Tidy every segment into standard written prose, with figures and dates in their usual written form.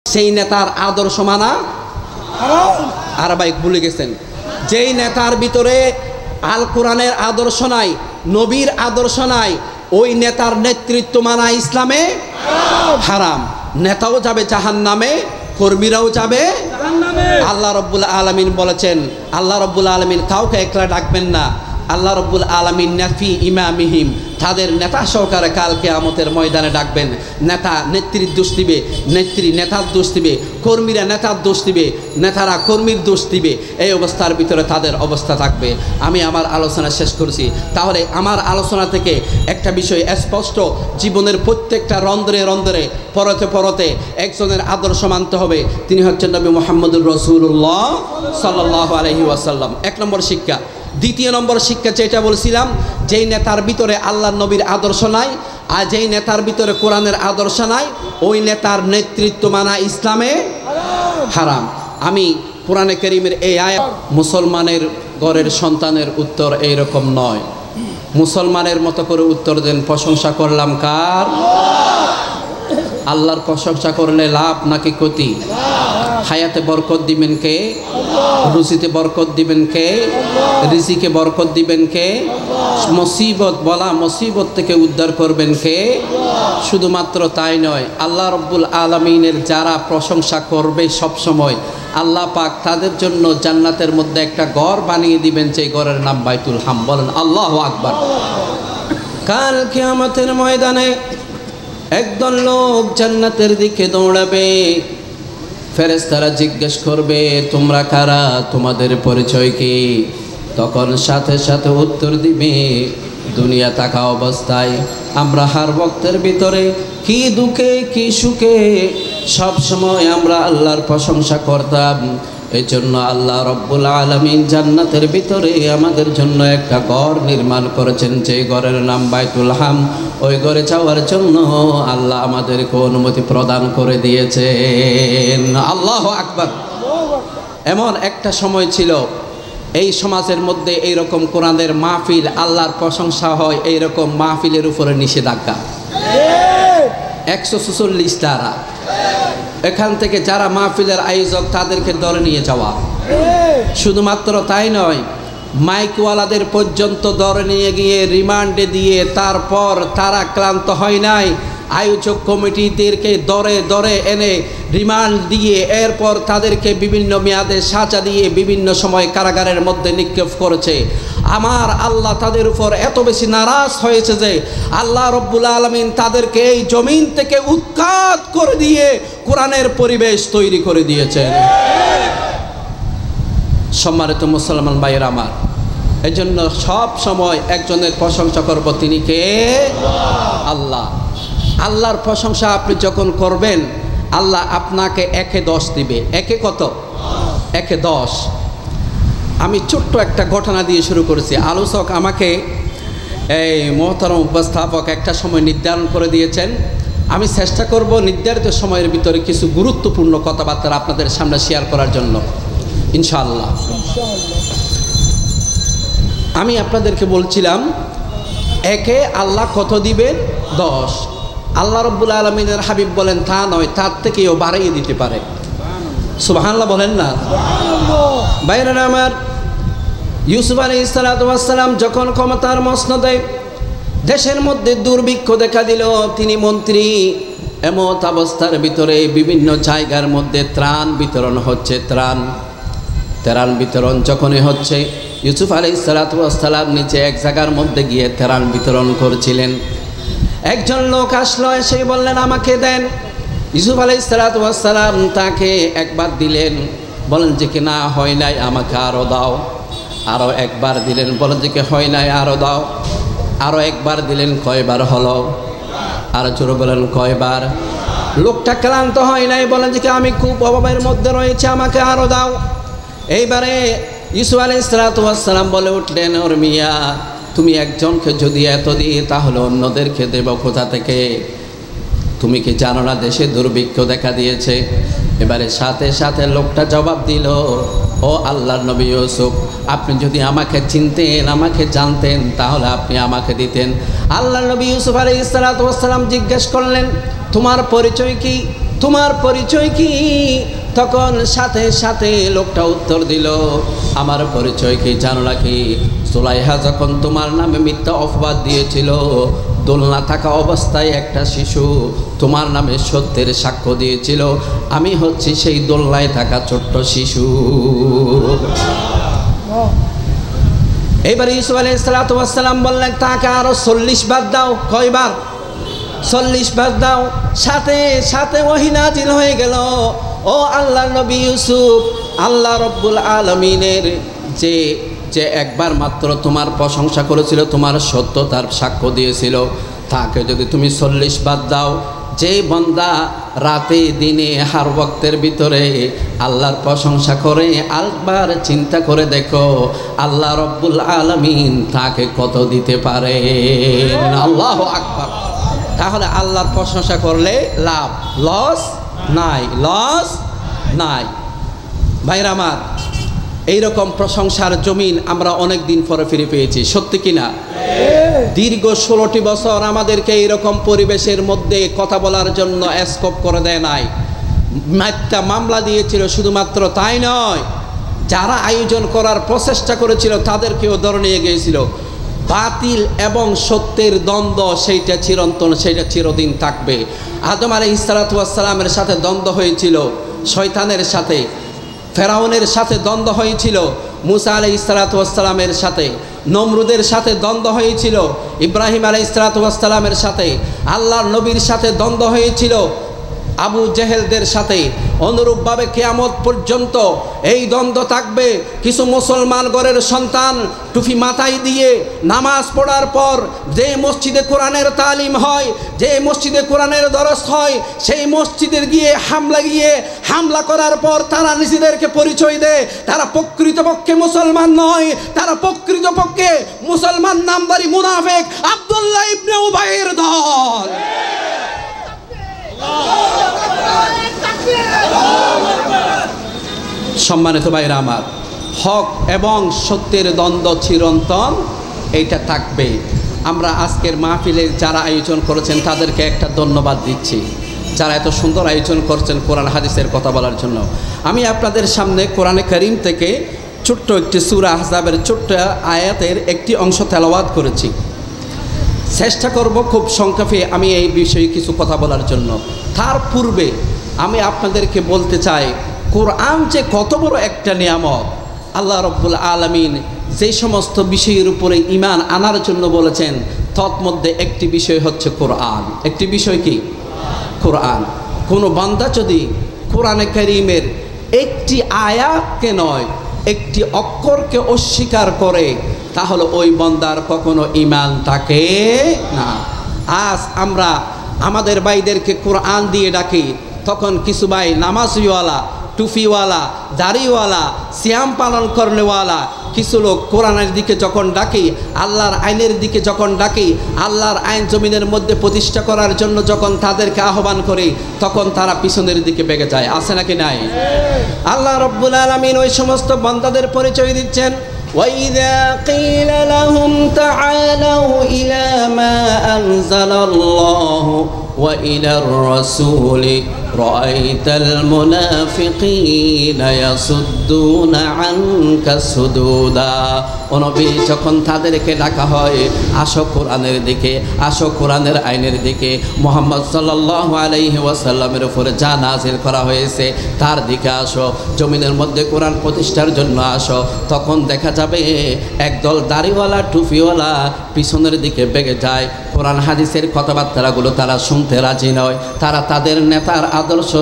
সেই নেতার আদর্শ মানা আর ভাই ভুলে গেছেন, যেই নেতার ভিতরে আল কোরআনের আদর্শ নাই, নবীর আদর্শ নাই, ওই নেতার নেতৃত্ব মানা ইসলামে হারাম। নেতাও যাবে জাহান্নামে, কর্মীরাও যাবে জাহান্নামে। আল্লাহ রাব্বুল আলামিন বলেছেন, আল্লাহ রাব্বুল আলামিন কাউকে একলা ডাকবেন না। আল্লাহ রাব্বুল আলামিন নাফি ইমামিহিম, তাদের নেতা সহকারে কাল কিয়ামতের ময়দানে ডাকবেন। নেতা নেত্রীর দোষ দিবে, নেত্রী নেতার দোষ দিবে, কর্মীরা নেতার দোষ দিবে, নেতারা কর্মীর দোষ দিবে। এই অবস্থার ভিতরে তাদের অবস্থা থাকবে। আমি আমার আলোচনা শেষ করছি। তাহলে আমার আলোচনা থেকে একটা বিষয় স্পষ্ট, জীবনের প্রত্যেকটা রন্ধ্রে রন্ধ্রে পরতে পরতে একজনের আদর্শ মানতে হবে। তিনি হচ্ছেন নবী মুহাম্মদুর রাসূলুল্লাহ সাল্লাল্লাহু আলাইহি ওয়াসাল্লাম। এক নম্বর শিক্ষা। দ্বিতীয় নম্বর শিক্ষা যেটা বলছিলাম, যেই নেতার ভিতরে আল্লাহ নবীর আদর্শ নাই আর যেই নেতার ভিতরে কোরআনের আদর্শ নাই, ওই নেতার নেতৃত্ব মানা ইসলামে হারাম। আমি কোরআনে কারীমের এই আয়াত, মুসলমানের ঘরের সন্তানের উত্তর এইরকম নয়। মুসলমানের মতো করে উত্তর দেন, প্রশংসা করলাম কার? আল্লাহর প্রশংসা করলে লাভ নাকি ক্ষতি? হায়াতে বরকত দিবেন কে? রুজিতে বরকত দিবেন কে? রিজিকে বরকত দিবেন কে? মুসিবত বলা মুসিবত থেকে উদ্ধার করবেন কে? শুধুমাত্র তাই নয়, আল্লাহ রাব্বুল আলামিনের যারা প্রশংসা করবে সব সময়, আল্লাহ পাক তাদের জন্য জান্নাতের মধ্যে একটা ঘর বানিয়ে দিবেন, যে ঘরের নাম বাইতুল হাম। বলেন আল্লাহু আকবার। কাল কিয়ামতের ময়দানে একদল লোক জান্নাতের দিকে দৌড়াবে। ফেরেশতারা জিজ্ঞেস করবে, তোমরা কারা? তোমাদের পরিচয় কি? তখন সাথে সাথে উত্তর দিবে, দুনিয়া থাকা অবস্থায় আমরা হার বক্তের ভিতরে কি দুঃখে কি সুখে সব সময় আমরা আল্লাহর প্রশংসা করতাম। এই জন্য আল্লাহ রব্বুল আলামিন জান্নাতের ভিতরে আমাদের জন্য একটা ঘর নির্মাণ করেছেন, যে ঘরের নাম বাইতুল হাম। ওই ঘরে যাওয়ার জন্য আল্লাহ আমাদেরকে অনুমতি প্রদান করে দিয়েছেন। আল্লাহু আকবার। এমন একটা সময় ছিল এই সমাজের মধ্যে এইরকম কোরআনের মাহফিল, আল্লাহর প্রশংসা হয়, এইরকম মাহফিলের উপরে নিষেধাজ্ঞা 146 ধারা। এখান থেকে যারা মাহফিলের আয়োজক তাদেরকে ধরে নিয়ে যাওয়া। শুধুমাত্র তাই নয়, মাইকওয়ালাদের পর্যন্ত ধরে নিয়ে গিয়ে রিমান্ডে দিয়ে তারপর তারা ক্লান্ত হয় নাই, আয়োজক কমিটিদেরকে দরে দরে এনে রিমান্ড দিয়ে এরপর তাদেরকে বিভিন্ন মেয়াদে সাজা দিয়ে বিভিন্ন সময় কারাগারের মধ্যে নিক্ষেপ করেছে। আমার আল্লাহ তাদের উপর এত বেশি নারাজ হয়েছে যে আল্লাহ রব্বুল আলামিন তাদেরকে এই জমিন থেকে উৎখাত করে দিয়ে কোরআনের পরিবেশ তৈরি করে দিয়েছেন। সম্মানিত মুসলমান ভাইয়েরা আমার, এই জন্য সব সময় একজনের প্রশংসা করব, তিনি কে? আল্লাহ। আল্লাহর প্রশংসা আপনি যখন করবেন, আল্লাহ আপনাকে 1-এ 10 দিবে। 1-এ কত? 1-এ 10। আমি ছোট্ট একটা ঘটনা দিয়ে শুরু করেছি। আলোচক আমাকে এই মহতরম উপস্থাপক একটা সময় নির্ধারণ করে দিয়েছেন। আমি চেষ্টা করব নির্ধারিত সময়ের ভিতরে কিছু গুরুত্বপূর্ণ কথাবার্তা আপনাদের সামনে শেয়ার করার জন্য, ইনশাআল্লাহ। আমি আপনাদেরকে বলছিলাম, 1-এ আল্লাহ কত দিবেন? 10। আল্লাহ রাব্বুল আলামিনের হাবিব বলেন, তা নয়, তার থেকেও বাড়িয়ে দিতে পারে। সুবহানাল্লাহ বলেন না? ভাইরা আমার, ইউসুফ আলাইহিস সালাতু ওয়াস সালাম যখন ক্ষমতার মসনদে দেশের মধ্যে দুর্ভিক্ষ দেখা দিল, তিনি মন্ত্রী, এমত অবস্থার ভিতরে বিভিন্ন জায়গার মধ্যে ত্রাণ বিতরণ হচ্ছে। ত্রাণ বিতরণ যখনই হচ্ছে, ইউসুফ আলাইহিস সালাতু ওয়াস সালাম নিচে এক জায়গার মধ্যে গিয়ে ত্রাণ বিতরণ করছিলেন। একজন লোক আসলো, এসে বললেন, আমাকে দেন। ইউসুফ আলাইহিস সালাতু ওয়াস সালাম তাকে একবার দিলেন, বলেন যে কি না হয় নাই, আমাকে আরও দাও। আরও একবার দিলেন, বলেন যে কি হয় নাই, আরও দাও। আরও একবার দিলেন, কয়বার হলো? আরও জোরে বলেন, কয়বার? লোকটা ক্লান্ত হয় নাই, বলেন যে কি আমি খুব অভাবের মধ্যে রয়েছে, আমাকে আরও দাও। এইবারে ইউসুফ আলাইহিস সালাতু ওয়াস সালাম বলে উঠলেন, ওর মিয়া, তুমি একজনকে যদি এত দিই তাহলে অন্যদেরকে দেব কোথা থেকে? তুমি কি জানো না দেশে দুর্ভিক্ষ দেখা দিয়েছে? এবারে সাথে সাথে লোকটা জবাব দিল, ও আল্লাহর নবী ইউসুফ, আপনি যদি আমাকে চিনতেন, আমাকে জানতেন, তাহলে আপনি আমাকে দিতেন। আল্লাহর নবী ইউসুফ আলাইহিস সালাতু ওয়াস সালাম জিজ্ঞেস করলেন, তোমার পরিচয় কি? তোমার পরিচয় কি? তখন সাথে সাথে লোকটা উত্তর দিল, আমার পরিচয় কি জানো নাকি? সুলাইহা যখন তোমার নামে মিথ্যা অপবাদ দিয়েছিল, দোলনা থাকা অবস্থায় একটা শিশু তোমার নামে সত্যের সাক্ষ্য দিয়েছিল, আমি হচ্ছি সেই দোলনায় থাকা ছোট্ট শিশু। এবার ইউসুফ আলাইহিস সালাম বললেন, তাকে আরো 40 বার দাও। কয়বার? 40 বার দাও। সাথে সাথে ওহী নাজিল হয়ে গেল, ও আল্লাহর নবী ইউসুফ, আল্লাহ রব্বুল আলামিনের যে একবার মাত্র তোমার প্রশংসা করেছিল, তোমার সত্যতার সাক্ষ্য দিয়েছিল, তাকে যদি তুমি 40 বার দাও, যে বান্দা রাতে দিনে হার ওয়াক্তের ভিতরে আল্লাহর প্রশংসা করে, একবার চিন্তা করে দেখো আল্লাহ রব্বুল আলামিন তাকে কত দিতে পারে। আল্লাহু আকবার। তাহলে আল্লাহর প্রশংসা করলে লাভ, লস নাই, লস নাই। ভাইরা আমার, এইরকম প্রশংসার জমিন আমরা অনেক দিন পরে ফিরে পেয়েছি, সত্যি কিনা? দীর্ঘ 16টি বছর আমাদেরকে এইরকম পরিবেশের মধ্যে কথা বলার জন্য স্কোপ করে দেয় নাই, মিথ্যা মামলা দিয়েছিল। শুধুমাত্র তাই নয়, যারা আয়োজন করার প্রচেষ্টা করেছিল তাদেরকেও ধরে নিয়ে গিয়েছিল। বাতিল এবং সত্যের দ্বন্দ্ব সেইটা চিরন্তন, সেইটা চিরদিন থাকবে। আদম আলাইহিস সালামের সাথে দ্বন্দ্ব হয়েছিল, শয়তানের সাথে, ফেরাউনের সাথে দ্বন্দ্ব হয়েছিল, মুসা আলাইহিস সালামের সাথে, নমরুদের সাথে দ্বন্দ্ব হয়েছিল, ইব্রাহিম আলাইহিস সালামের সাথে, আল্লাহর নবীর সাথে দ্বন্দ্ব হয়েছিল, আবু জেহেলদের সাথে। অনুরূপভাবে কিয়ামত পর্যন্ত এই দ্বন্দ্ব থাকবে। কিছু মুসলমান ঘরের সন্তান টুপি মাথায় দিয়ে নামাজ পড়ার পর যে মসজিদে কোরআনের তালিম হয়, যে মসজিদে কোরআনের দরস হয়, সেই মসজিদের গিয়ে হামলা করার পর তারা নিজেদেরকে পরিচয় দেয় তারা প্রকৃতপক্ষে মুসলমান নয়, তারা প্রকৃতপক্ষে মুসলমান নামধারী মুনাফিক আব্দুল্লাহ ইবনে উবাইয়ের দল। সম্মানিত ভাইরা আমার, হক এবং সত্যের দ্বন্দ্ব চিরন্তন, এইটা থাকবে। আমরা আজকের মাহফিলে যারা আয়োজন করেছেন তাদেরকে একটা ধন্যবাদ দিচ্ছি, যারা এত সুন্দর আয়োজন করছেন কোরআন হাদিসের কথা বলার জন্য। আমি আপনাদের সামনে কোরআনে কারীম থেকে ছোট্ট একটি সূরা আহজাবের ছোট্ট আয়াতের একটি অংশ তেলাওয়াত করেছি। চেষ্টা করব খুব সংক্ষেপে আমি এই বিষয়ে কিছু কথা বলার জন্য। তার পূর্বে আমি আপনাদেরকে বলতে চাই, কোরআন যে কত বড় একটা নিয়ামত। আল্লাহ রব্বুল আলামিন যে সমস্ত বিষয়ের উপরে ঈমান আনার জন্য বলেছেন, তৎমধ্যে একটি বিষয় হচ্ছে কোরআন। একটি বিষয় কি? কোরআন। কোনো বান্দা যদি কোরআনে কারীমের একটি আয়াতকে নয়, একটি অক্ষরকে অস্বীকার করে, তাহলে ওই বান্দার কখনো ঈমান থাকে না। আজ আমরা আমাদের ভাইদেরকে কোরআন দিয়ে ডাকি, তখন কিছু ভাই নামাজওয়ালা, টুফিওয়ালা, দাড়িওয়ালা, সিয়াম পালন করনেওয়ালা, কিছু লোক কোরআনের দিকে যখন ডাকি, আল্লাহর আইনের দিকে যখন ডাকি, আল্লাহর আইন জমিনের মধ্যে প্রতিষ্ঠা করার জন্য যখন তাদেরকে আহ্বান করি, তখন তারা পিছনের দিকে বেগে যায়। আছে নাকি নাই? আল্লাহ রব্বুল আলামিন ওই সমস্ত বান্দাদের পরিচয় দিচ্ছেন, وَإِذَا قِيلَ لَهُمْ تَعَالَوْا إِلَى مَا أَنزَلَ اللَّهُ وَإِلَى الرَّسُولِ رَأَيْتَ الْمُنَافِقِينَ يَصُدُّونَ عَنكَ صُدُودًا। ও নবী, যখন তাদেরকে ডাকা হয়, আসো কোরআনের দিকে, আসো কোরআনের আইনের দিকে, মুহাম্মদ সাল্লাল্লাহু আলাইহি ওয়াসাল্লামের উপরে যা নাজিল করা হয়েছে তার দিকে আসো, জমিনের মধ্যে কোরআন প্রতিষ্ঠার জন্য আসো, তখন দেখা যাবে একদল দাড়িওয়ালা, টুপিওয়ালা পিছনের দিকে বেগে যায়। কোরআন হাদিসের কথাবার্তাগুলো তারা শুনতে রাজি নয়, তারা তাদের নেতার আদর্শ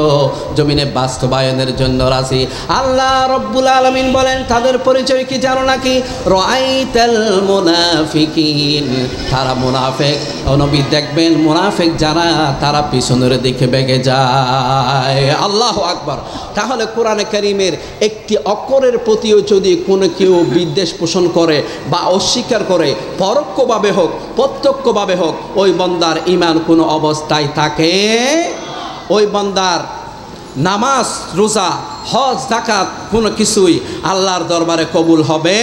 জমিনে বাস্তবায়নের জন্য রাজি। আল্লাহ রব্বুল আলামিন বলেন, তাদের পরিচয় কি জানো নাকি? রাআইতাল মুনাফিকিন, তারা মুনাফিক। নবী দেখবেন মুনাফিক যারা, তারা পিছনের দিকে বেগে যায়। আল্লাহু আকবার। তাহলে কোরআনে কারীমের একটি অক্ষরের প্রতিও যদি কোনো কেউ বিদ্বেষ পোষণ করে বা অস্বীকার করে, পরোক্ষভাবে হোক প্রত্যক্ষভাবে হোক, ওই বান্দার ঈমান কোনো অবস্থায় থাকে, ওই বান্দার নামাজ, রোজা, হজ, যাকাত কোনো কিছুই আল্লাহর দরবারে কবুল হবে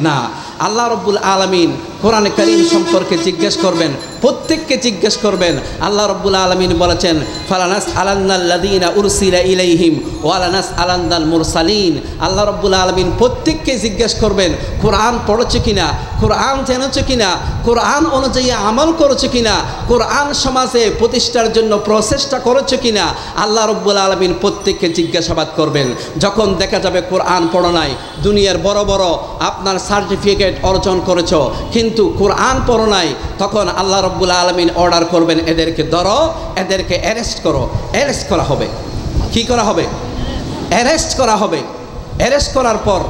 না। আল্লাহ রব্বুল আলামিন কোরআন কারীম সম্পর্কে জিজ্ঞেস করবেন, প্রত্যেককে জিজ্ঞেস করবেন। আল্লাহ রাব্বুল আলামিন বলেছেন, ফালানাস আলান্নাল্লাযীনা উরসিলা ইলাইহিম ওয়ালানাস আলান্নাল মুরসালিন। আল্লাহ রাব্বুল আলামিন প্রত্যেককে জিজ্ঞেস করবেন, কোরআন পড়েছো কিনা, কোরআন জেনেছো কিনা, কোরআন অনুযায়ী আমল করেছো কিনা, কোরআন সমাজে প্রতিষ্ঠার জন্য প্রচেষ্টা করেছো কিনা। আল্লাহ রাব্বুল আলামিন প্রত্যেককে জিজ্ঞাসাবাদ করবেন। যখন দেখা যাবে কোরআন পড়ো নাই, দুনিয়ার বড় বড় আপনার সার্টিফিকেট অর্জন করেছো কিন্তু কোরআন পড়ো নাই, তখন আল্লাহ রাব্বুল আলামিন অর্ডার করবেন, এদেরকে ধরো, এদেরকে অ্যারেস্ট করো। অ্যারেস্ট করা হবে। কি করা হবে? অ্যারেস্ট করা হবে। অ্যারেস্ট করার পর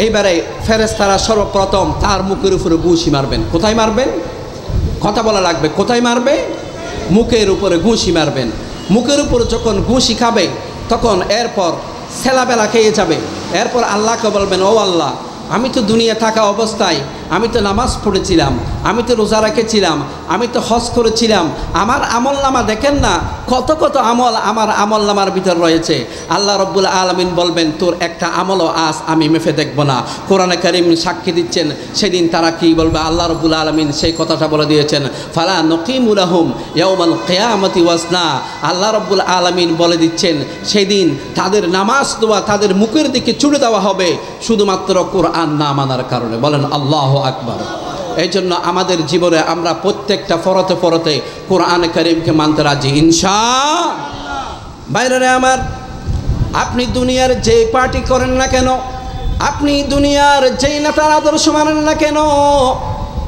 এইবারে ফেরেশতারা সর্বপ্রথম তার মুখের উপরে ঘুষি মারবেন। কোথায় মারবেন? কথা বলা লাগবে। কোথায় মারবে? মুখের উপরে ঘুষি মারবেন। মুখের উপরে যখন ঘুষি খাবে তখন এরপর ছেলাবেলা খেয়ে যাবে। এরপর আল্লাহকে বলবেন, ও আল্লাহ, আমি তো দুনিয়া থাকা অবস্থায় আমি তো নামাজ পড়েছিলাম, আমি তো রোজা রেখেছিলাম, আমি তো হজ করেছিলাম, আমার আমল নামা দেখেন না, কত কত আমল আমার আমল নামার ভিতর রয়েছে। আল্লাহ রাব্বুল আলামিন বলবেন, তোর একটা আমলও আজ আমি মেপে দেখব না। কোরআনে কারীম সাক্ষী দিচ্ছেন, সেদিন তারা কি বলবে? আল্লাহ রাব্বুল আলামিন সেই কথাটা বলে দিয়েছেন, ফালা নকিমু লাহুম ইয়াউমাল কিয়ামাতি ওয়াজনা। আল্লাহ রাব্বুল আলামিন বলে দিচ্ছেন, সেদিন তাদের নামাজ দোয়া তাদের মুখের দিকে ছুড়ে দেওয়া হবে শুধুমাত্র কোরআন না মানার কারণে। বলেন আল্লাহু আকবার। এই জন্য আমাদের জীবনে আমরা প্রত্যেকটা ফরতে ফরতে কোরআন কারীমকে মানতে রাজি ইনশাআল্লাহ। বাইরে আমার, আপনি দুনিয়ার যে পার্টি করেন না কেন, আপনি দুনিয়ার যেই নেতার আদর্শ মানেন না কেন,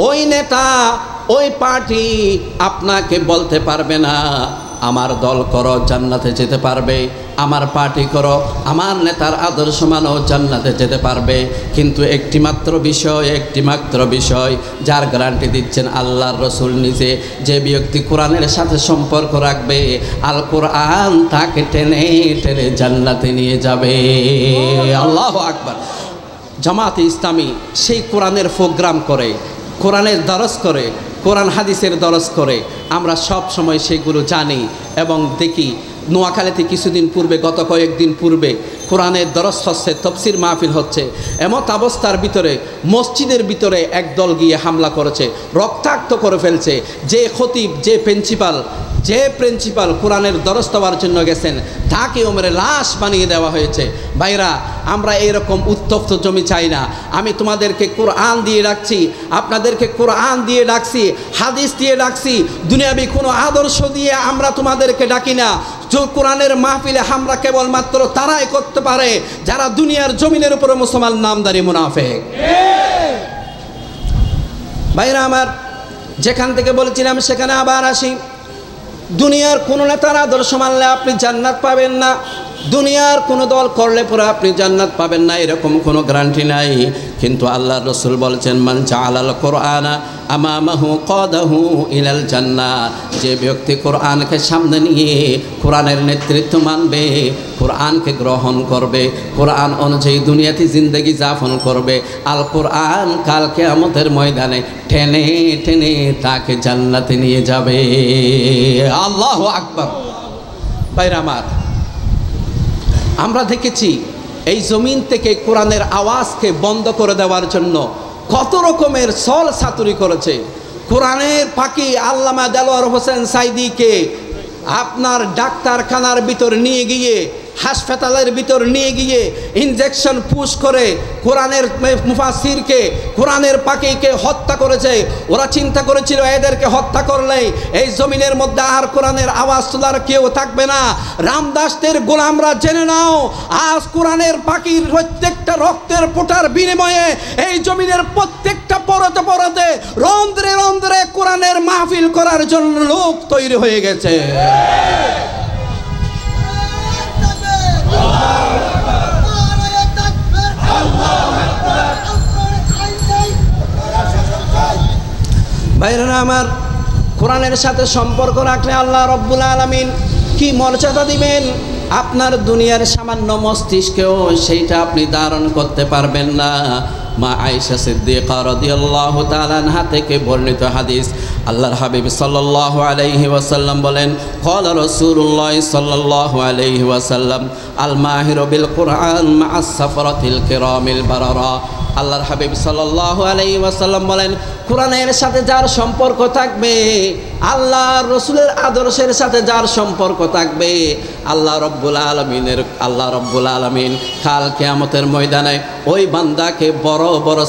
ওই নেতা ওই পার্টি আপনাকে বলতে পারবে না আমার দল করো জান্নাতে যেতে পারবে, আমার পার্টি করো আমার নেতার আদর্শ মানো জান্নাতে যেতে পারবে। কিন্তু একটি মাত্র বিষয় যার গ্যারান্টি দিচ্ছেন আল্লাহর রাসূল নিজে, যে ব্যক্তি কোরআনের সাথে সম্পর্ক রাখবে আল কোরআন তাকে টেনে টেনে জান্নাতে নিয়ে যাবে। আল্লাহু আকবার। জামাতে ইসলামী সেই কোরআনের প্রোগ্রাম করে, কোরআনের দরস করে, কোরআন হাদিসের দরস করে। আমরা সব সময় সেগুলো জানি এবং দেখি। নোয়াখালীতে কিছুদিন পূর্বে, গত কয়েকদিন পূর্বে কোরআনের দরস হচ্ছে, তফসির মাহফিল হচ্ছে। এমত অবস্থার ভিতরে মসজিদের ভিতরে একদল গিয়ে হামলা করেছে, রক্তাক্ত করে ফেলছে। যে খতিব, যে প্রিন্সিপাল কোরআনের দরস দেওয়ার জন্য গেছেন তাকে ওমরে লাশ বানিয়ে দেওয়া হয়েছে। ভাইরা, আমরা এইরকম উত্তপ্ত জমি চাই না। আমি তোমাদেরকে কোরআন দিয়ে ডাকছি, আপনাদেরকে কোরআন দিয়ে ডাকছি, হাদিস দিয়ে ডাকছি, দুনিয়াবি কোনো আদর্শ দিয়ে আমরা তোমাদেরকে ডাকি না। কোরআনের মাহফিলে আমরা কেবলমাত্র তারাই করতে পারে যারা দুনিয়ার জমিনের উপরে মুসলমান নামদারি মুনাফিক। ভাইরা আমার, যেখান থেকে বলেছিলাম সেখানে আবার আসি। দুনিয়ার কোনো নেতার আদর্শ মানলে আপনি জান্নাত পাবেন না, দুনিয়ার কোনো দল করলে পরে আপনি জান্নাত পাবেন না, এরকম কোনো গ্যারান্টি নাই। কিন্তু আল্লাহর রাসূল বলেছেন, মান জাআলাল কোরআনা আমামাহু কাদাহু ইলাল জান্নাহ। যে ব্যক্তি কোরআনকে সামনে নিয়ে কোরআনের নেতৃত্ব মানবে, কোরআনকে গ্রহণ করবে, কোরআন অনুযায়ী দুনিয়াতে জিন্দেগি যাপন করবে, আল কোরআন কাল কিয়ামতের ময়দানে টেনে টেনে তাকে জান্নাতে নিয়ে যাবে। আল্লাহু আকবার। ভাইরা আমার, আমরা দেখেছি এই জমিন থেকে কোরআনের আওয়াজকে বন্ধ করে দেওয়ার জন্য কত রকমের ছল ছাতুরি করেছে। কোরআনের পাখি আল্লামা দেলোয়ার হোসেন সাইদিকে আপনার ডাক্তারখানার ভিতর নিয়ে গিয়ে, হাসপাতালের ভিতর নিয়ে গিয়ে ইনজেকশন পুশ করে কোরআনের মুফাসসিরকে, কোরআনের পাখিকে হত্যা করেছে। ওরা চিন্তা করেছিল এদেরকে হত্যা করলেই এই জমিনের মধ্যে আর কোরআনের আওয়াজ তোলার কেউ থাকবে না। রামদাসদের গোলামরা জেনে নাও, আজ কোরআনের পাখির প্রত্যেকটা রক্তের ফোঁটার বিনিময়ে এই জমিনের প্রত্যেকটা পরতে পরতে রন্ধ্রে রন্ধ্রে কোরআনের মাহফিল করার জন্য লোক তৈরি হয়ে গেছে। ভাইরা আমার, কোরআনের সাথে সম্পর্ক রাখলে আল্লাহ রাব্বুল আলামিন কি মর্যাদা দিবেন, আপনার দুনিয়ার সামান্য মস্তিষ্কেও সেইটা আপনি ধারণ করতে পারবেন না। মা আয়েশা সিদ্দিকা রাদিয়াল্লাহু তাআলা আনহা থেকে বর্ণিত হাদিস, আল্লাহর হাবিব সাল্লাল্লাহু আলাইহি ওয়াসাল্লাম বলেন, ক্বালা রাসূলুল্লাহ সাল্লাল্লাহু আলাইহি ওয়াসাল্লাম, আল মাহিরু বিল কুরআন মা'আস সাফরাতিল কিরামিল বারারা। আল্লাহর হাবিব সাল্লাল্লাহু আলাইহি ওয়াসাল্লাম বলেন, কোরআনের সাথে যার সম্পর্ক থাকবে, আল্লাহর রাসূলের আদর্শের সাথে যার সম্পর্ক থাকবে, আল্লাহ রব্বুল আলামিন কাল কিয়ামতের ময়দানে ওই বান্দাকে বড় বড়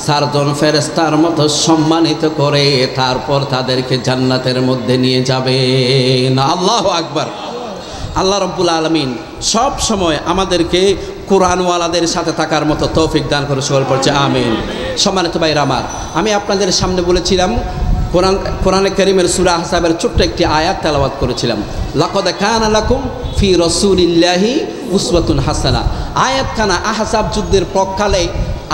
চারজন ফেরেশতার মতো সম্মানিত করে তারপর তাদেরকে জান্নাতের মধ্যে নিয়ে যাবেন। আল্লাহু আকবার। আল্লাহ রব্বুল আলামিন সব সময় আমাদেরকে কোরআনওয়ালাদের সাথে থাকার মতো তৌফিক দান করে, সকল পড়ছে আমিন। সম্মানিত ভাইরা আমার, আমি আপনাদের সামনে বলেছিলাম কোরআনে কারীমের সূরা আহজাবের ছোট্ট একটি আয়াত তেলাওয়াত করেছিলাম, লাকাদ কানা লাকুম ফি রাসূলিল্লাহি উসওয়াতুন হাসানা। আয়াতখানা আহজাব যুদ্ধের পক্ষকালে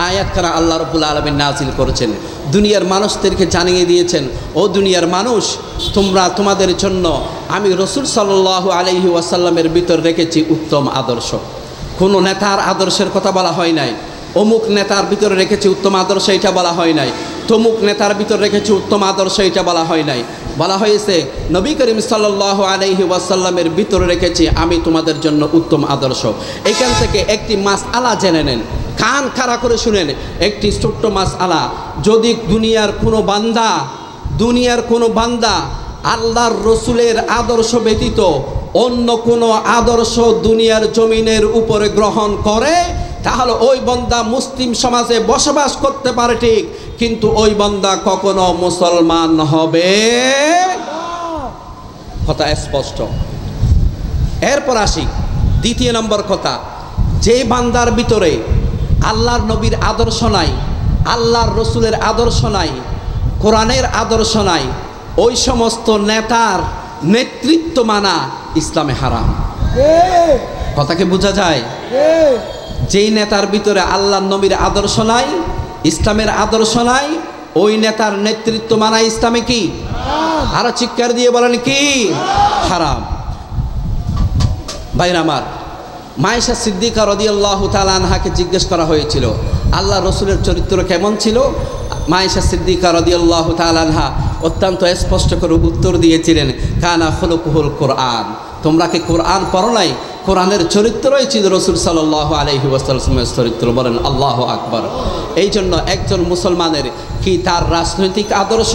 আয়াতখানা আল্লাহ রাব্বুল আলামিন নাজিল করেছেন, দুনিয়ার মানুষদেরকে জানিয়ে দিয়েছেন, ও দুনিয়ার মানুষ, তোমাদের জন্য আমি রাসূল সাল্লাল্লাহু আলাইহি ওয়াসাল্লামের ভিতর রেখেছি উত্তম আদর্শ। কোনো নেতার আদর্শের কথা বলা হয় নাই, অমুক নেতার ভিতরে রেখেছি উত্তম আদর্শ এটা বলা হয় নাই, তমুক নেতার ভিতরে রেখেছি উত্তম আদর্শ এটা বলা হয় নাই। বলা হয়েছে নবী করিম সাল্লাল্লাহু আলাইহি ওয়াসাল্লামের ভিতরে রেখেছি আমি তোমাদের জন্য উত্তম আদর্শ। এখান থেকে একটি মাসআলা জেনে নেন, কান খাড়া করে শুনেন, একটি ছোট্ট মাসআলা। যদি দুনিয়ার কোনো বান্দা আল্লাহর রসুলের আদর্শ ব্যতীত অন্য কোনো আদর্শ দুনিয়ার জমিনের উপরে গ্রহণ করে, তাহলে ওই বান্দা মুসলিম সমাজে বসবাস করতে পারে ঠিক, কিন্তু ওই বান্দা কখনো মুসলমান হবে কথা স্পষ্ট। এরপর আসি দ্বিতীয় নম্বর কথা, যে বান্দার ভিতরে আল্লাহর নবীর আদর্শ নাই, আল্লাহর রসুলের আদর্শ নাই, কোরআনের আদর্শ নাই, ওই সমস্ত নেতার নেতৃত্ব মানা ইসলামে হারাম। কথাকে বোঝা যায়? যেই নেতার ভিতরে আল্লাহর নবীর আদর্শ নাই, ইসলামের আদর্শ নাই, ওই নেতার নেতৃত্ব মানা ইসলামে কি? আরো চিৎকার দিয়ে বলেন কি? হারাম। ভাইরা আমার, মায়েশা সিদ্দিকা রাদিয়াল্লাহু তাআলা আনহাকে জিজ্ঞেস করা হয়েছিল আল্লাহ রসুলের চরিত্র কেমন ছিল। মায়েশা সিদ্দিকা রাদিয়াল্লাহু তাআলা আনহা অত্যন্ত স্পষ্ট করে উত্তর দিয়েছিলেন, কানা খুলুকুহুল কোরআন। তোমরা কি কোরআন পড়ো নাই? কোরআনের চরিত্রই ছিল রসুল সাল্লাল্লাহু আলাইহি ওয়াসাল্লামের চরিত্র। বলেন আল্লাহু আকবার। এই জন্য একজন মুসলমানের কি তার রাজনৈতিক আদর্শ,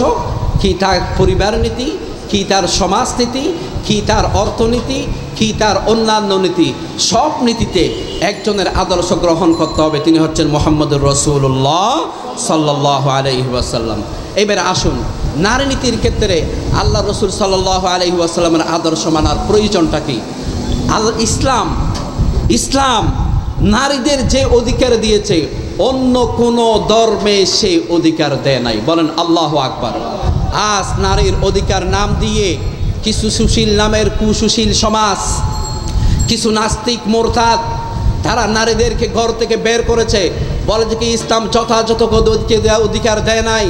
কি তার পরিবার নীতি, কি তার সমাজনীতি, কি তার অর্থনীতি, কি তার অন্যান্য নীতি, সব নীতিতে একজনের আদর্শ গ্রহণ করতে হবে, তিনি হচ্ছেন মুহাম্মদুর রাসূলুল্লাহ সাল্লাল্লাহু আলাইহি ওয়াসাল্লাম। এবার আসুন, নারী নীতির ক্ষেত্রে আল্লাহ রসুল সাল্লাল্লাহু আলাইহি ওয়াসাল্লামের আদর্শ মানার প্রয়োজনটা কি? ইসলাম নারীদের যে অধিকার দিয়েছে অন্য কোনো ধর্মে সে অধিকার দেয় নাই। বলেন আল্লাহু আকবার। আজ নারীর অধিকার নাম দিয়ে কিছু সুশীল নামের কুসুশীল সমাজ, কিছু নাস্তিক মোরতাদ, তারা নারীদেরকে ঘর থেকে বের করেছে, বলে যে কি ইসলাম যথাযথ অধিকার দেয় নাই,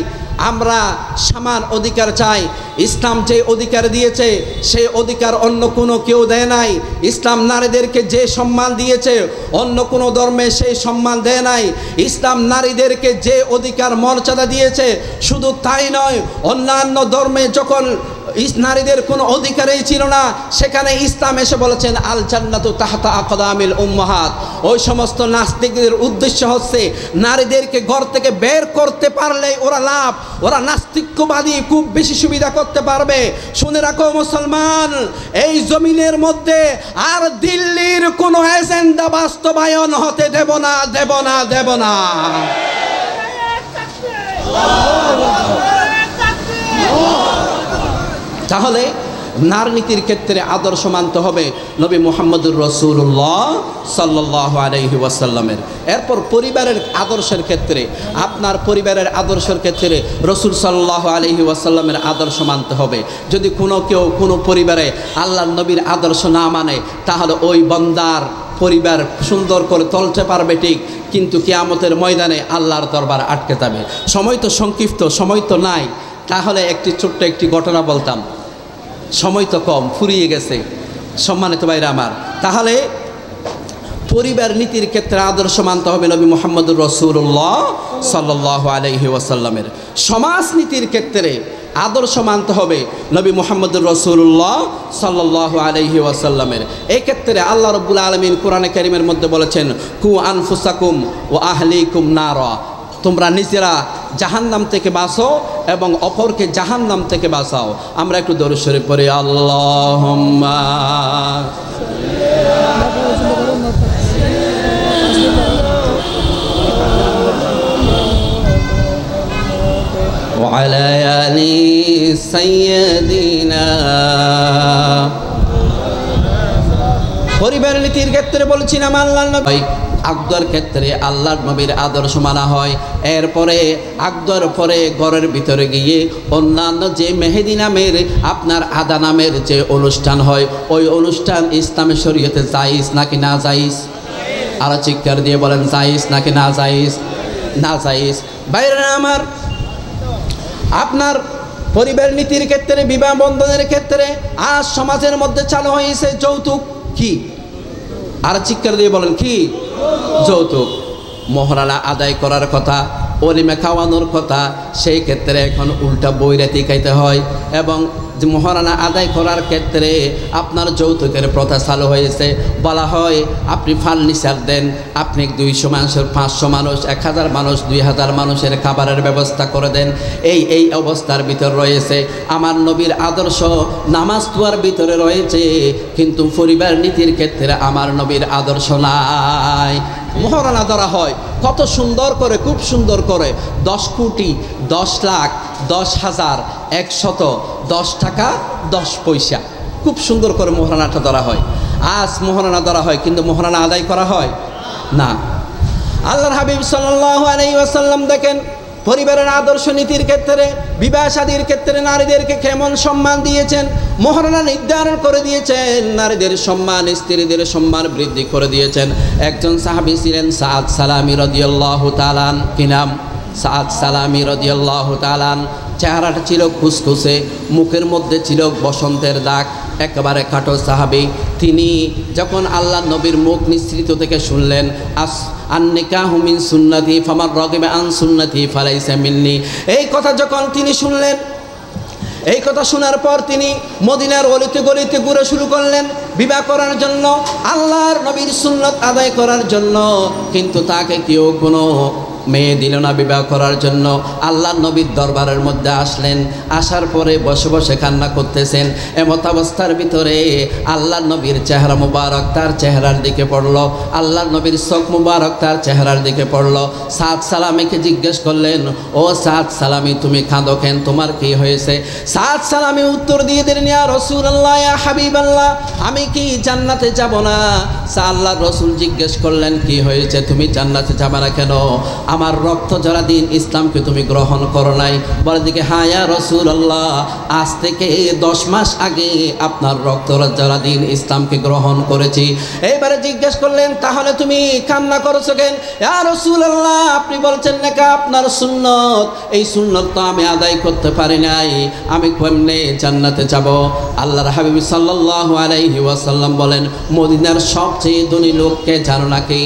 আমরা সমান অধিকার চাই। ইসলাম যে অধিকার দিয়েছে সেই অধিকার অন্য কোনো কেউ দেয় নাই। ইসলাম নারীদেরকে যে সম্মান দিয়েছে অন্য কোনো ধর্মে সেই সম্মান দেয় নাই। ইসলাম নারীদেরকে যে অধিকার মর্যাদা দিয়েছে শুধু তাই নয়, অন্যান্য ধর্মে যখন নারীদের কোনো অধিকারই ছিল না, সেখানে ইসলাম এসে বলেছেন আল জান্নাতু তাহতা আকদামিল উম্মাহাত। ওই সমস্ত নাস্তিকদের উদ্দেশ্য হচ্ছে নারীদেরকে ঘর থেকে বের করতে পারলে ওরা লাভ, ওরা নাস্তিক্যবাদী খুব বেশি সুবিধা করতে পারবে। শুনে রাখো মুসলমান, এই জমিনের মধ্যে আর দিল্লির কোনো এজেন্ডা বাস্তবায়ন হতে দেব না, দেব না, দেব না। তাহলে নারীনীতির ক্ষেত্রে আদর্শ মানতে হবে নবী মুহাম্মদুর রাসূলুল্লাহ সাল্লাল্লাহু আলাইহি ওয়াসাল্লামের। এরপর পরিবারের আদর্শের ক্ষেত্রে, আপনার পরিবারের আদর্শের ক্ষেত্রে রাসূল সাল্লাল্লাহু আলাইহি ওয়াসাল্লামের আদর্শ মানতে হবে। যদি কেউ কোনো পরিবারে আল্লাহর নবীর আদর্শ না মানে, তাহলে ওই বান্দার পরিবার সুন্দর করে চলতে পারবে ঠিক, কিন্তু কিয়ামতের ময়দানে আল্লাহর দরবার আটকে যাবে। সময় তো সংক্ষিপ্ত, সময় তো নাই, তাহলে ছোট্ট একটি ঘটনা বলতাম, সময় তো কম, ফুরিয়ে গেছে। সম্মানিত ভাইরা আমার, তাহলে পরিবার নীতির ক্ষেত্রে আদর্শ মানতে হবে নবী মুহাম্মদুর রাসূলুল্লাহ সাল্লাল্লাহু আলাইহি ওয়াসাল্লামের। সমাজ নীতির ক্ষেত্রে আদর্শ মানতে হবে নবী মুহাম্মদুর রাসূলুল্লাহ সাল্লাল্লাহু আলাইহি ওয়াসাল্লামের। এই ক্ষেত্রে আল্লাহ রাব্বুল আলামিন কোরআনে কারীমের মধ্যে বলেছেন, কু আনফুসাকুম ওয়া আহলিকুম নারা, তোমরা নিজেরা জাহান্নাম থেকে বাঁচো এবং অপরকে জাহান্নাম থেকে বাঁচাও। আমরা একটু দরুদ শরীফ পড়ি, আল্লাহুম্মা وعلى آل سيدنا। পরিবারের নীতির ক্ষেত্রে বলছিলাম আল্লাহর নবী আকদর ক্ষেত্রে আল্লাহর নবীর আদর্শ মানা হয়। এরপরে আকদর পরে ঘরের ভিতরে গিয়ে অন্যান্য যে মেহেদি নামের আপনার আদা নামের যে অনুষ্ঠান হয়, ওই অনুষ্ঠান ইসলামের শরীয়তে জায়েজ নাকি না জায়েজ? আরো চিৎকার দিয়ে বলেন, জায়েজ নাকি না জায়েজ? না জায়েজ। বাইরে আমার আপনার পরিবার নীতির ক্ষেত্রে, বিবাহ বন্ধনের ক্ষেত্রে আজ সমাজের মধ্যে চালু হয়েছে যৌতুক। কি? আর চিৎকার দিয়ে বলেন, কি? যৌতুক। মহারানা আদায় করার কথা, অলিমা খাওয়ানোর কথা, সেই ক্ষেত্রে এখন উল্টা বৈরাতি খাইতে হয়। এবং মহারানা আদায় করার ক্ষেত্রে আপনার যৌতুকের প্রথা চালু হয়েছে। বলা হয় আপনি ফার্নিচার দেন, আপনি 200 মানুষের 500 মানুষ, 1000 মানুষ, 2000 মানুষের খাবারের ব্যবস্থা করে দেন। এই অবস্থার ভিতর রয়েছে আমার নবীর আদর্শ। নামাজ তোয়ার ভিতরে রয়েছে, কিন্তু পরিবার নীতির ক্ষেত্রে আমার নবীর আদর্শ নাই। মহারানা ধরা হয় কত সুন্দর করে, খুব সুন্দর করে 10 কোটি, 10 লাখ, 10,000, 100, 10 টাকা 10 পয়সা, খুব সুন্দর করে মহারানাটা ধরা হয়। আজ মহারানা ধরা হয়, কিন্তু মহারানা আদায় করা হয় না। আল্লাহর হাবিব সাল্লাল্লাহু আলাইহি ওয়াসাল্লাম দেখেন পরিবারের আদর্শ নীতির ক্ষেত্রে, বিবাহ শাদীর ক্ষেত্রে নারীদেরকে কেমন সম্মান দিয়েছেন। মহারানা নির্ধারণ করে দিয়েছেন নারীদের সম্মান, স্ত্রীদের সম্মান বৃদ্ধি করে দিয়েছেন। একজন সাহাবী ছিলেন সাদ সালামী রাদিয়াল্লাহু তাআলা। কি নাম? সাদ সালামী রাদিয়াল্লাহু তাআলা। চেহারাটা ছিল খুসখুসে, মুখের মধ্যে ছিল বসন্তের দাগ, একেবারে কাটো সাহাবী। তিনি যখন আল্লাহ নবীর মুখ নিঃসৃত থেকে শুনলেন, আন-নিকাহু মিন সুন্নতি ফামান রাগিবা আন সুন্নতি ফালাইসা মিন্নি, এই কথা যখন তিনি শুনলেন, এই কথা শোনার পর তিনি মদিনার অলিতে গলিতে ঘুরে শুরু করলেন বিবাহ করার জন্য, আল্লাহর নবীর সুন্নত আদায় করার জন্য। কিন্তু তাকে কেউ কোনো মেয়ে দিল না বিবাহ করার জন্য। আল্লাহর নবীর দরবারের মধ্যে আসলেন, আসার পরে বসে বসে কান্না করতেছেন। এমত অবস্থার ভিতরে আল্লাহর নবীর চেহারা মুবারক তার চেহারার দিকে পড়ল, আল্লাহর নবীর চোখ মুবারক তার চেহারার দিকে পড়ল। সাদ সালামীকে জিজ্ঞেস করলেন, ও সাদ সালামী তুমি কাঁদো কেন, তোমার কি হয়েছে? সাদ সালামী উত্তর দিয়ে দিলেন, ইয়া রাসূলুল্লাহ, ইয়া হাবিবাল্লাহ, আমি কি জান্নাতে যাব না? আল্লাহর রাসূল জিজ্ঞেস করলেন, কি হয়েছে, তুমি জান্নাতে যাবে না কেন? আমার রক্ত ঝরা দিন ইসলামকে তুমি গ্রহণ করো নাই? বলে দিকে, হ্যাঁ ইয়া রাসূলুল্লাহ, আজ থেকে 10 মাস আগে আপনার রক্ত ঝরা দিন ইসলামকে গ্রহণ করেছি। এইবারে জিজ্ঞেস করলেন, তাহলে তুমি কান্না করছো কেন? ইয়া রাসূলুল্লাহ, আপনি বলছেন নাকি আপনার সুন্নত, এই সুন্নত তো আমি আদায় করতে পারি নাই, আমি কেমনে জান্নাতে যাব? আল্লাহর হাবিব সাল্লাল্লাহু আলাইহি ওয়াসাল্লাম বলেন, মদিনার সবচেয়ে ধনী লোককে জানো নাকি?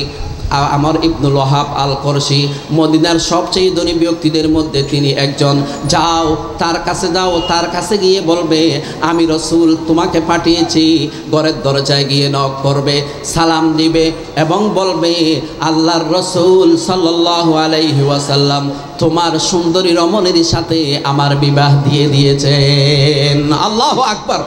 আমর ইবনুল ওয়াহাব আল করশি, মদিনার সবচেয়ে ধনী ব্যক্তিদের মধ্যে তিনি একজন। যাও তার কাছে, যাও তার কাছে গিয়ে বলবে, আমি রসুল তোমাকে পাঠিয়েছি। ঘরের দরজায় গিয়ে নক করবে, সালাম দিবে এবং বলবে, আল্লাহর রসুল সাল্লাল্লাহু আলাইহি ওয়াসাল্লাম তোমার সুন্দরী রমণীর সাথে আমার বিবাহ দিয়ে দিয়েছেন। আল্লাহু আকবার।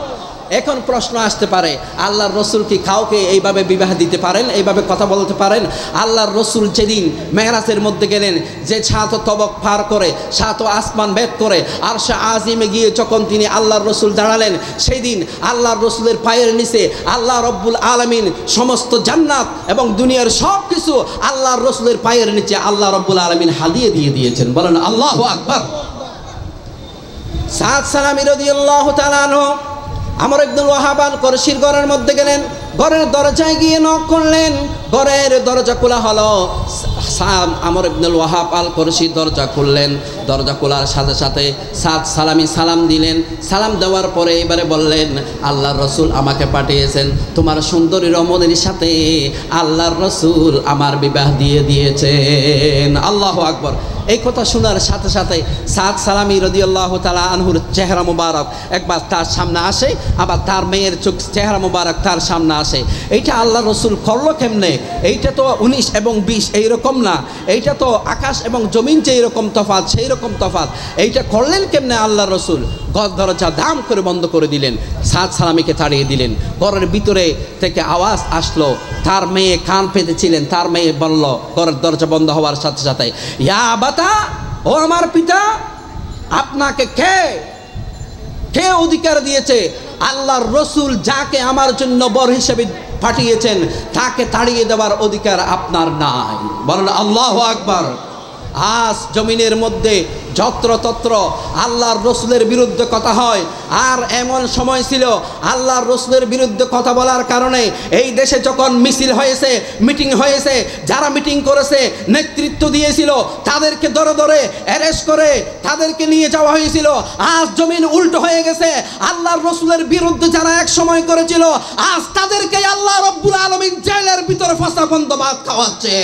এখন প্রশ্ন আসতে পারে, আল্লাহর রসুল কি কাউকে এইভাবে বিবাহ দিতে পারেন, এইভাবে কথা বলতে পারেন? আল্লাহর রসুল যেদিন মেরাজের মধ্যে গেলেন, যে 7 তবক পার করে 7 আসমান ভেদ করে আরশে আজিমে গিয়ে যখন তিনি আল্লাহর রসুল দাঁড়ালেন, সেই দিন আল্লাহর রসুলের পায়ের নিচে আল্লাহ রব্বুল আলামিন সমস্ত জান্নাত এবং দুনিয়ার সব কিছু আল্লাহর রসুলের পায়ের নিচে আল্লাহ রব্বুল আলামিন হাদিয়ে দিয়ে দিয়েছেন। বলেন আল্লাহু আকবার। সাদ সালামী রাদিয়াল্লাহু তাআলা আনহু আমর ইবনুল ওয়াহাব আল করশির ঘরের মধ্যে গেলেন, ঘরের দরজায় গিয়ে নক করলেন, ঘরের দরজা খোলা হলো। আমর ইবনুল ওয়াহাব আল করশি দরজা খুললেন, দরজা খোলার সাথে সাথে সাদ সালামী সালাম দিলেন। সালাম দেওয়ার পরে এবারে বললেন, আল্লাহর রসুল আমাকে পাঠিয়েছেন, তোমার সুন্দরী রমণীর সাথে আল্লাহর রসুল আমার বিবাহ দিয়ে দিয়েছেন। আল্লাহু আকবার। এই কথা শোনার সাথে সাথে সাদ সালামি রাদিয়াল্লাহু তাআলা আনহুর চেহারা মুবারক একবার তার সামনে আসে, আবার তার মেয়ের চেহারা মুবারক তার সামনে আসে। এইটা আল্লাহ রসুল করলো কেমনে? এইটা তো 19 এবং 20 এইরকম না, এইটা তো আকাশ এবং জমিন যেই রকম তফাৎ সেই রকম তফাৎ। এইটা করলেন কেমনে আল্লাহ রসুল? ঘর দরজা দাম করে বন্ধ করে দিলেন, সাদ সালামিকে তাড়িয়ে দিলেন। ঘরের ভিতরে থেকে আওয়াজ আসলো, তার মেয়ে কান পেতেছিলেন, তার মেয়ে বলল ঘরের দরজা বন্ধ হওয়ার সাথে সাথে, ইয়া আবাতা, ও আমার পিতা, আপনাকে কে অধিকার দিয়েছে আল্লাহর রসুল যাকে আমার জন্য বর হিসেবে পাঠিয়েছেন তাকে তাড়িয়ে দেওয়ার অধিকার আপনার নাই? বলেন আল্লাহু আকবার। আজ জমিনের মধ্যে যত্রতত্র আল্লাহর রসুলের বিরুদ্ধে কথা হয়। আর এমন সময় ছিল আল্লাহর রসুলের বিরুদ্ধে কথা বলার কারণে এই দেশে যখন মিছিল হয়েছে, মিটিং হয়েছে, যারা মিটিং করেছে, নেতৃত্ব দিয়েছিল, তাদেরকে ধরে ধরে অ্যারেস্ট করে তাদেরকে নিয়ে যাওয়া হয়েছিল। আজ জমিন উল্টো হয়ে গেছে। আল্লাহর রসুলের বিরুদ্ধে যারা এক সময় করেছিল, আজ তাদেরকে আল্লাহ রব্বুল আলামিন জেলের ভিতরে ফাঁসা বন্ধ ভাত খাওয়াচ্ছে।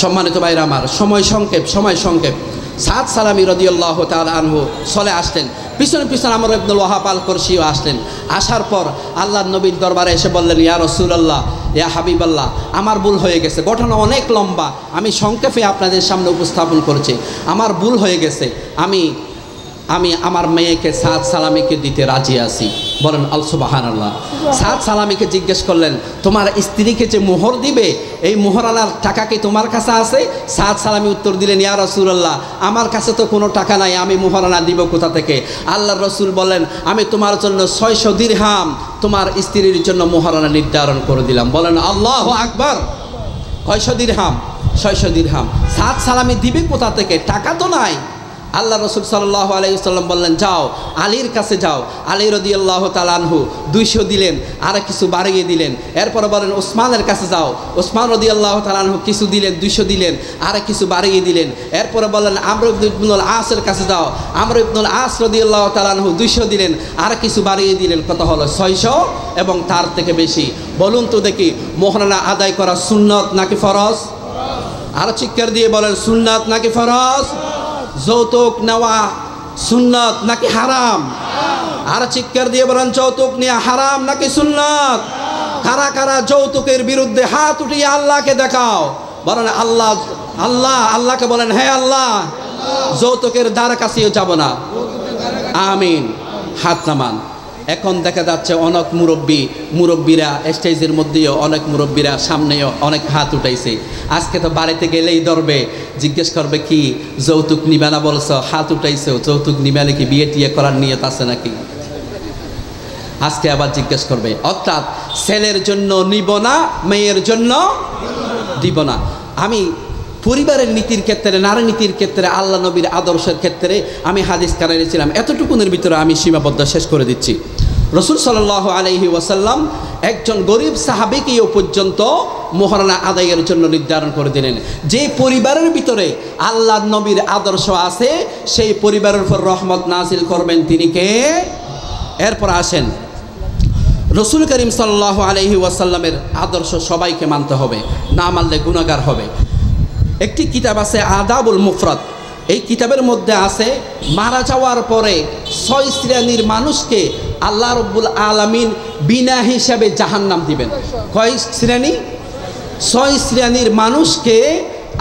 সম্মানিত ভাইরা আমার, সময় সংক্ষেপ। সাদ সালামি রাদিয়াল্লাহু তাআলা আনহু চলে আসলেন, পিছনে আমর ইবনুল ওয়াহাব আল কুরশিও আসলেন। আসার পর আল্লাহর নবীর দরবারে এসে বললেন, ইয়া রাসূলুল্লাহ, ইয়া হাবিবাল্লাহ, আমার ভুল হয়ে গেছে। ঘটনা অনেক লম্বা, আমি সংক্ষেপে আপনাদের সামনে উপস্থাপন করছি। আমার ভুল হয়ে গেছে, আমি আমার মেয়েকে সাদ সালামিকে দিতে রাজি আছি। বলেন আল সুবহানাল্লাহ। সাদ সালামিকে জিজ্ঞেস করলেন, তোমার স্ত্রীকে যে মোহর দিবে এই মোহর আনার টাকা কি তোমার কাছে আছে? সাদ সালামি উত্তর দিলেন, ইয়া রাসূলুল্লাহ, আমার কাছে তো কোনো টাকা নাই, আমি মোহর আনা দিব কোথা থেকে? আল্লাহর রসুল বলেন, আমি তোমার জন্য 600 দিরহাম তোমার স্ত্রীর জন্য মোহর আনা নির্ধারণ করে দিলাম। বলেন আল্লাহু আকবার। 600 দিরহাম, 600 দিরহাম। সাদ সালামি দিবে কোথা থেকে? টাকা তো নাই। আল্লাহ রসুল সাল্লাল্লাহু আলাইহি ওয়াসাল্লাম বললেন, যাও আলীর কাছে যাও। আলী রাদিয়াল্লাহু তাআলা আনহু 200 দিলেন, আর কিছু বাড়িয়ে দিলেন। এরপরে বলেন ওসমানের কাছে যাও। ওসমান রাদিয়াল্লাহু তাআলা আনহু কিছু দিলেন, 200 দিলেন, আর কিছু বাড়িয়ে দিলেন। এরপরে বলেন আমর ইবনুল আসের কাছে যাও। আমর ইবনুল আস রাদিয়াল্লাহু তাআলা আনহু 200 দিলেন, আর কিছু বাড়িয়ে দিলেন। কত হলো? 600 এবং তার থেকে বেশি। বলুন তো দেখি, মোহরানা আদায় করা সুন্নত নাকি ফরজ? আর চিৎকার দিয়ে বলেন, সুন্নত নাকি ফরজ? যৌতুক নেওয়া সুন্নত নাকি হারাম? আর চিৎকার দিয়ে বলেন, যৌতুক নেওয়া হারাম নাকি সুন্নত? কারা কারা যৌতুকের বিরুদ্ধে হাত উঠিয়ে আল্লাহকে দেখাও। বলেন আল্লাহ। আল্লাহকে বলেন, হে আল্লাহ, যৌতুকের দ্বার কাছেও যাব না। আমিন। হাত নামান। এখন দেখা যাচ্ছে অনেক মুরব্বীরা স্টেজের মধ্যেও অনেক মুরব্বীরা সামনেও অনেক হাত উঠাইছে। আজকে তো বাড়িতে গেলেই ধরবে, জিজ্ঞেস করবে কি যৌতুক নিবে না বলছো, হাত উঠাইছো, যৌতুক নিবে নাকি, বিয়ে টিয়ে করার নিয়ত আছে নাকি? আজকে আবার জিজ্ঞেস করবে। অর্থাৎ ছেলের জন্য নিব না, মেয়ের জন্য দিব না। আমি পরিবারের নীতির ক্ষেত্রে, নারী নীতির ক্ষেত্রে, আল্লাহ নবীর আদর্শের ক্ষেত্রে আমি হাদিস কানেছিলাম। এতটুকুনের ভিতরে আমি সীমাবদ্ধ শেষ করে দিচ্ছি। রসুল সাল্লাল্লাহু আলাইহি ওয়াসাল্লাম একজন গরিব সাহাবীকেও পর্যন্ত মোহরানা আদায়ের জন্য নির্ধারণ করে দিলেন। যে পরিবারের ভিতরে আল্লাহ নবীর আদর্শ আছে সেই পরিবারের উপর রহমত নাজিল করবেন তিনি কে? এরপর আসেন, রসুল করিম সাল্লাল্লাহু আলাইহি ওয়াসাল্লামের আদর্শ সবাইকে মানতে হবে, না মানলে গুনাহগার হবে। একটি কিতাব আছে আদাবুল মুফরাদ। এই কিতাবের মধ্যে আছে মারা যাওয়ার পরে 6 শ্রেণীর মানুষকে আল্লাহ রব্বুল আলামিন বিনা হিসাবে জাহান্নাম দিবেন। কয় শ্রেণী? 6 শ্রেণীর মানুষকে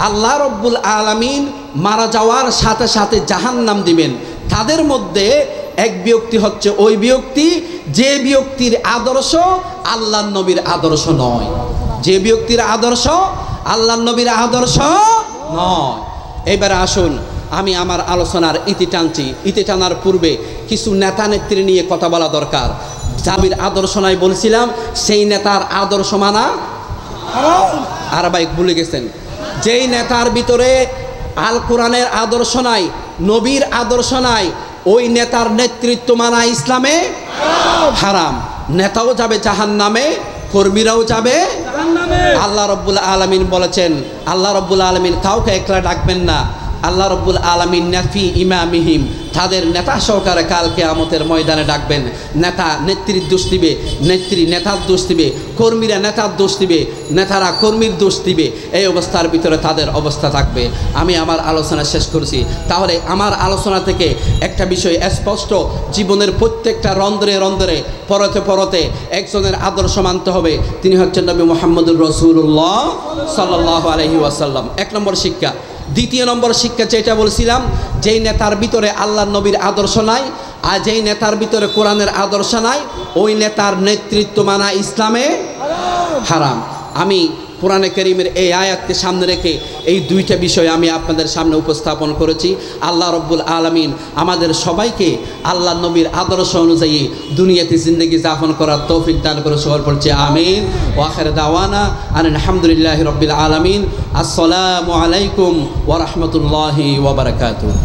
আল্লাহ রব্বুল আলামিন মারা যাওয়ার সাথে সাথে জাহান্নাম দিবেন। তাদের মধ্যে এক ব্যক্তি হচ্ছে ওই ব্যক্তি যে ব্যক্তির আদর্শ আল্লাহর নবীর আদর্শ নয়। যে ব্যক্তির আদর্শ আল্লাহর নবীর আদর্শ নয়। এবারে আসুন, আমি আমার আলোচনার ইতি টানছি। ইতি টানার পূর্বে কিছু নেতা নেত্রী নিয়ে কথা বলা দরকার। জাবির আদর্শ নাই বলছিলাম, সেই নেতার আদর্শ মানা আর ভাই ভুলে গেছেন। যেই নেতার ভিতরে আল কোরআনের আদর্শ নাই, নবীর আদর্শ নাই, ওই নেতার নেতৃত্ব মানা ইসলামে হারাম। নেতাও যাবে জাহান্নামে, কর্মীরাও যাবে জাহান্নামে। আল্লাহ রব্বুল আলামিন বলেছেন, আল্লাহ রব্বুল আলামিন কাউকে একলা ডাকবেন না। আল্লাহ রব্বুল আলামিন নাফি ইমামিহিম, তাদের নেতা সহকারে কাল কিয়ামতের ময়দানে ডাকবেন। নেতা নেত্রীর দোষ দিবে, নেত্রী নেতার দোষ দিবে, কর্মীরা নেতার দোষ দিবে, নেতারা কর্মীর দোষ দিবে। এই অবস্থার ভিতরে তাদের অবস্থা থাকবে। আমি আমার আলোচনা শেষ করছি। তাহলে আমার আলোচনা থেকে একটা বিষয় স্পষ্ট, জীবনের প্রত্যেকটা রন্ধ্রে রন্ধ্রে পরতে পরতে একজনের আদর্শ মানতে হবে। তিনি হচ্ছেন নবী মুহাম্মদুর রাসূলুল্লাহ সাল্লাল্লাহু আলাইহি ওয়াসাল্লাম। এক নম্বর শিক্ষা। দ্বিতীয় নম্বর শিক্ষা যেটা বলছিলাম, যেই নেতার ভিতরে আল্লাহর নবীর আদর্শ নাই আর যেই নেতার ভিতরে কোরআনের আদর্শ নাই, ওই নেতার নেতৃত্ব মানা ইসলামে হারাম। আমি কোরআনে কারীমের এই আয়াতকে সামনে রেখে এই দুইটা বিষয় আমি আপনাদের সামনে উপস্থাপন করেছি। আল্লাহ রাব্বুল আলামিন আমাদের সবাইকে আল্লাহ নবীর আদর্শ অনুযায়ী দুনিয়াতে জিন্দেগি যাপন করার তৌফিক দান করে। সবার পড়ছে আমিন। ওয়া আখির দাওয়ানা আলহামদুলিল্লাহি রাব্বিল আলামিন। আসসালামু আলাইকুম ওয়া রাহমাতুল্লাহি ওয়া বারাকাতুহু।